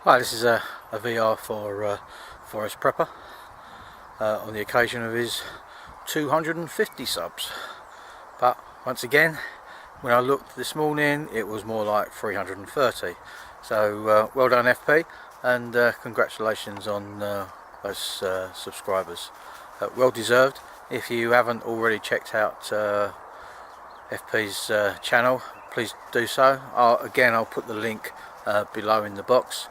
Hi, this is a VR for Forest Prepper on the occasion of his 250 subs. But once again, when I looked this morning, it was more like 330. So well done, FP, and congratulations on those subscribers. Well deserved. If you haven't already checked out FP's channel, please do so. I'll put the link below in the box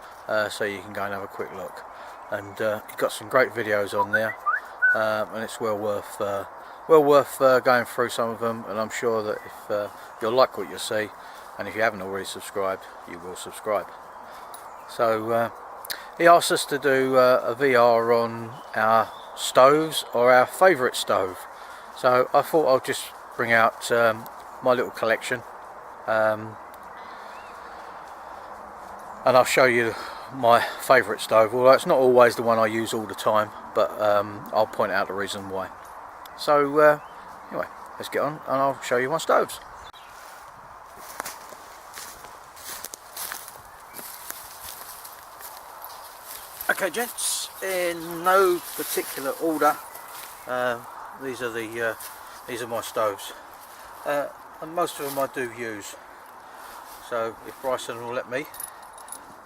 so you can go and have a quick look. And you've got some great videos on there, and it's well worth going through some of them. And I'm sure that if you'll like what you see, and if you haven't already subscribed, you will subscribe. So he asked us to do a VR on our stoves, or our favourite stove. So I thought I'll just bring out my little collection, and I'll show you my favourite stove, although it's not always the one I use all the time, but I'll point out the reason why. So anyway, let's get on and I'll show you my stoves. Okay gents, in no particular order, these are my stoves, and most of them I do use. So if Bryson will let me,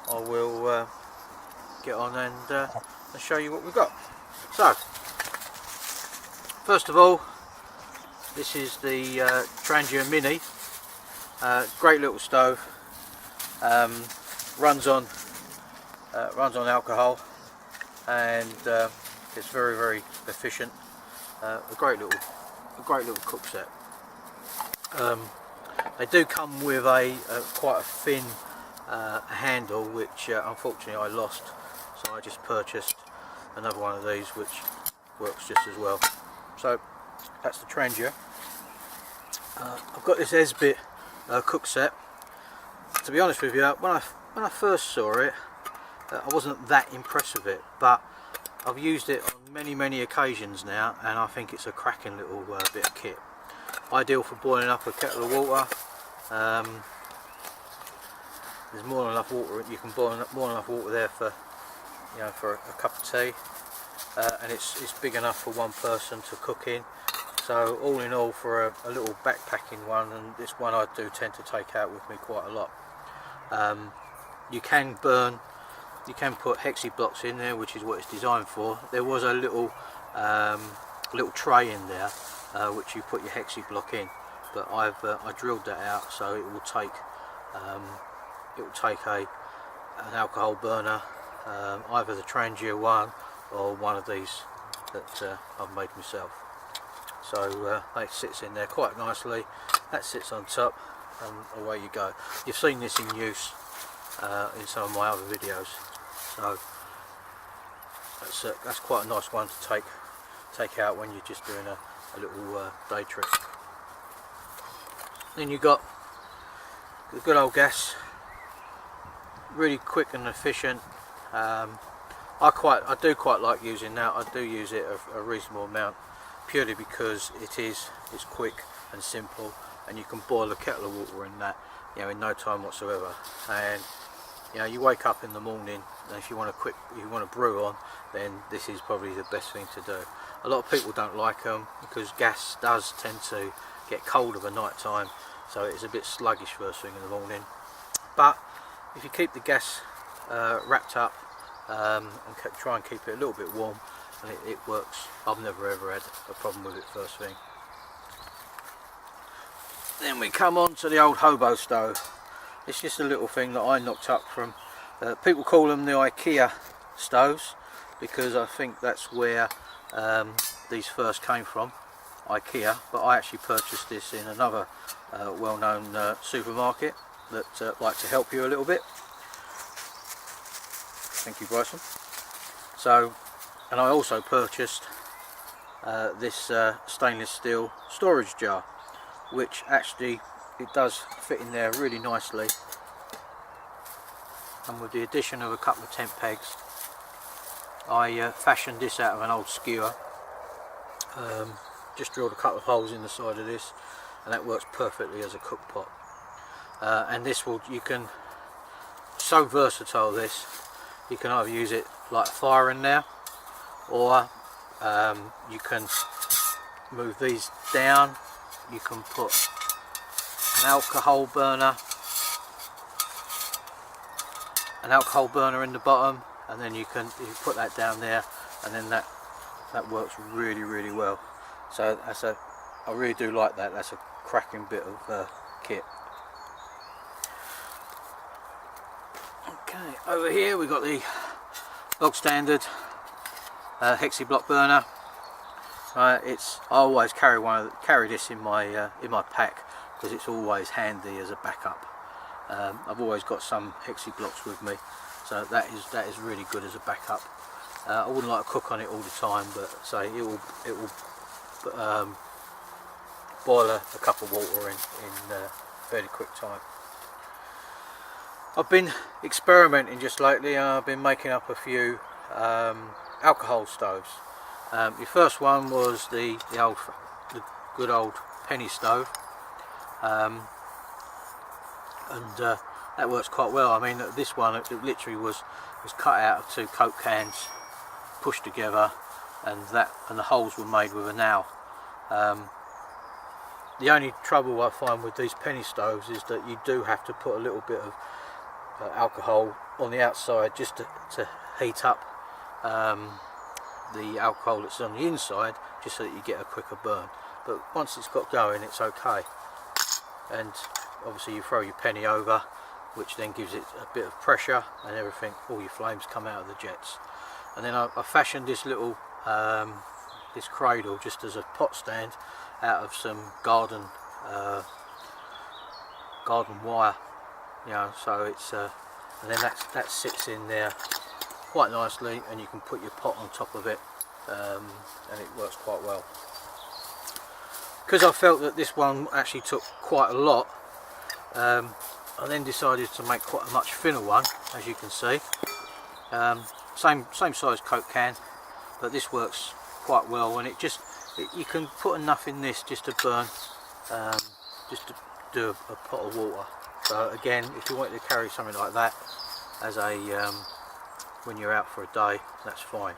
I will get on and show you what we've got. So first of all, this is the Trangia Mini. Great little stove. Runs on alcohol, and it's very efficient. A great little cook set. They do come with quite a thin handle, which unfortunately I lost, so I just purchased another one of these which works just as well. So that's the Trangia. I've got this Esbit cook set. To be honest with you, when I first saw it, I wasn't that impressed with it, but I've used it on many occasions now, and I think it's a cracking little bit of kit. Ideal for boiling up a kettle of water. There's more than enough water. You can boil more than enough water there for a cup of tea, and it's big enough for one person to cook in. So all in all, for a little backpacking one, and this one I do tend to take out with me quite a lot. You can put hexi blocks in there, which is what it's designed for. There was a little tray in there which you put your hexi block in, but I drilled that out, so it will take an alcohol burner, either the Trangia one or one of these that I've made myself. So it sits in there quite nicely. That sits on top, and away you go. You've seen this in use in some of my other videos, so that's quite a nice one to take out when you're just doing a little day trip. Then you've got the good old gas, really quick and efficient. I do quite like using that. I do use it a reasonable amount, purely because it's quick and simple, and you can boil a kettle of water in that, in no time whatsoever. And you wake up in the morning, and if you want to brew on, then this is probably the best thing to do. A lot of people don't like them because gas does tend to get cold of a night time, so it's a bit sluggish first thing in the morning. But if you keep the gas wrapped up and try and keep it a little bit warm, and it works. I've never ever had a problem with it first thing. Then we come on to the old hobo stove. It's just a little thing that I knocked up from, people call them the IKEA stoves, because I think that's where these first came from, IKEA, but I actually purchased this in another well-known supermarket that like to help you a little bit. Thank you, Bryson. So, and I also purchased this stainless steel storage jar, which actually it does fit in there really nicely, and with the addition of a couple of tent pegs, I fashioned this out of an old skewer. Just drilled a couple of holes in the side of this, and that works perfectly as a cook pot. And this will, so versatile this, you can either use it like fire in there, or you can move these down. You can put an alcohol burner in the bottom, and then you put that down there, and then that works really well. So I really do like that. That's a cracking bit of kit. Okay, over here we've got the bog standard Hexi block burner. I always carry this in my pack, because it's always handy as a backup. I've always got some Hexi blocks with me, so that is really good as a backup. I wouldn't like to cook on it all the time, but say it will boil a cup of water in fairly quick time. I've been experimenting just lately. I've been making up a few alcohol stoves. The first one was the good old penny stove, and that works quite well. I mean, this one it literally was cut out of 2 Coke cans, pushed together, and the holes were made with a nail. The only trouble I find with these penny stoves is that you do have to put a little bit of alcohol on the outside just to heat up the alcohol that's on the inside, just so that you get a quicker burn. But once it's got going, it's okay. And obviously you throw your penny over, which then gives it a bit of pressure, and everything, all your flames come out of the jets. And then I fashioned this little this cradle just as a pot stand out of some garden wire, you know. So it's and then that sits in there quite nicely, and you can put your pot on top of it, and it works quite well. Because I felt that this one actually took quite a lot, I then decided to make quite a much thinner one, as you can see. Same size Coke can, but this works quite well, and you can put enough in this just to burn, just to do a pot of water. So again, if you want to carry something like that as a when you're out for a day, that's fine.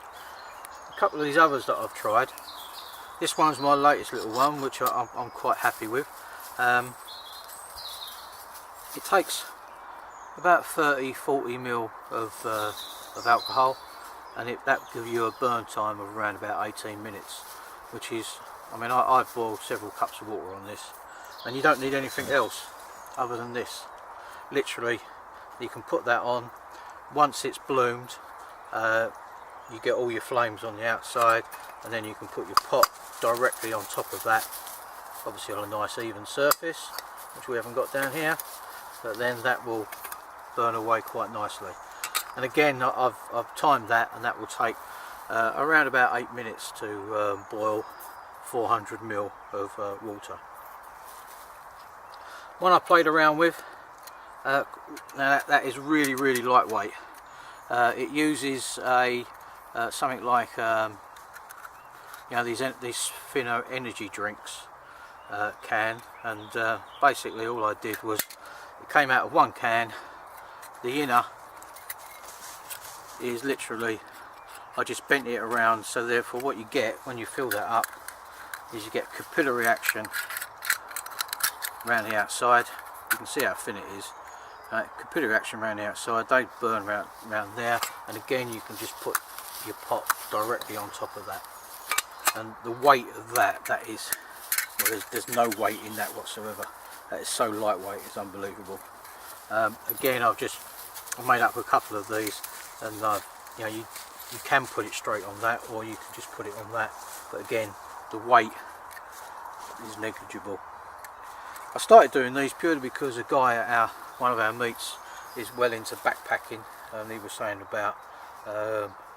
A couple of these others that I've tried. This one's my latest little one, which I'm quite happy with. It takes about 30-40 ml of alcohol, and that gives you a burn time of around about 18 minutes, which is, I mean, I've boiled several cups of water on this, and you don't need anything else other than this. Literally, you can put that on. Once it's bloomed, you get all your flames on the outside, and then you can put your pot directly on top of that, obviously on a nice even surface, which we haven't got down here, but then that will burn away quite nicely. And again, I've timed that, and that will take around about 8 minutes to boil 400 ml of water. One I played around with, now that is really lightweight. It uses a something like you know, these thinner energy drinks can, and basically all I did was, it came out of one can. The inner is literally, I just bent it around, so therefore what you get when you fill that up is you get capillary action around the outside. You can see how thin it is. Capillary action around the outside, they burn around there, and again you can just put your pot directly on top of that. And the weight of that is, well, there's no weight in that whatsoever. That is so lightweight, it's unbelievable. Again, I've made up a couple of these, and you know, you can put it straight on that, or you can just put it on that, but again, the weight is negligible. I started doing these purely because a guy at one of our meets is well into backpacking, and he was saying about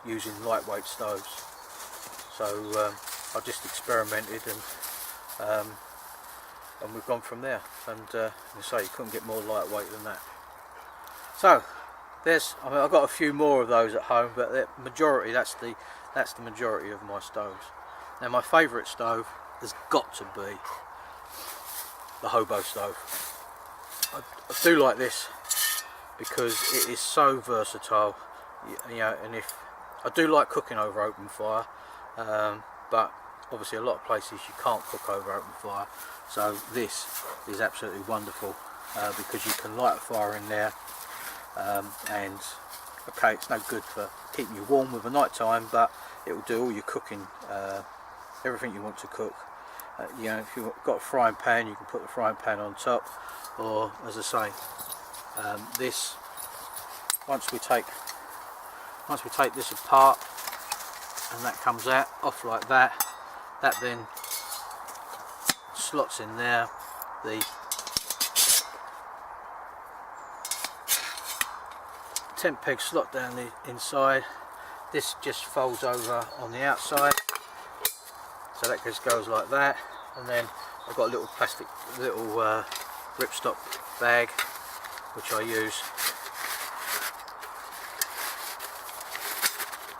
using lightweight stoves. So I just experimented, and we've gone from there. And you say you couldn't get more lightweight than that. So I mean, I've got a few more of those at home, but the majority, that's the majority of my stoves. Now my favourite stove has got to be the hobo stove. I do like this because it is so versatile. you know, and if I do like cooking over open fire, but obviously a lot of places you can't cook over open fire, so this is absolutely wonderful because you can light a fire in there, and okay, it's no good for keeping you warm with the night time, but it will do all your cooking, everything you want to cook. You know, if you've got a frying pan, you can put the frying pan on top, or as I say, this, once we take this apart and that comes out off like that, that then slots in there. The tent pegs slot down the inside. This just folds over on the outside, so that just goes like that. And then I've got a little plastic, ripstop bag which I use,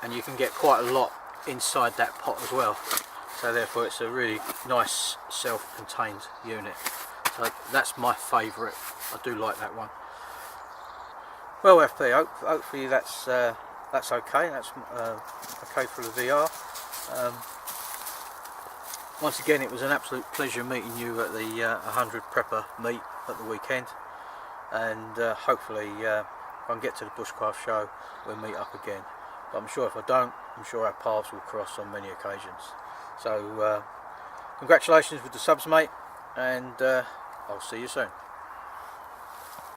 and you can get quite a lot inside that pot as well, so therefore it's a really nice self-contained unit. So that's my favourite. I do like that one. Well, FP, hopefully that's okay. That's okay for the VR. Once again, it was an absolute pleasure meeting you at the 100 Prepper meet at the weekend, and hopefully if I can get to the Bushcraft show, we'll meet up again. But I'm sure if I don't, I'm sure our paths will cross on many occasions. So congratulations with the subs, mate, and I'll see you soon.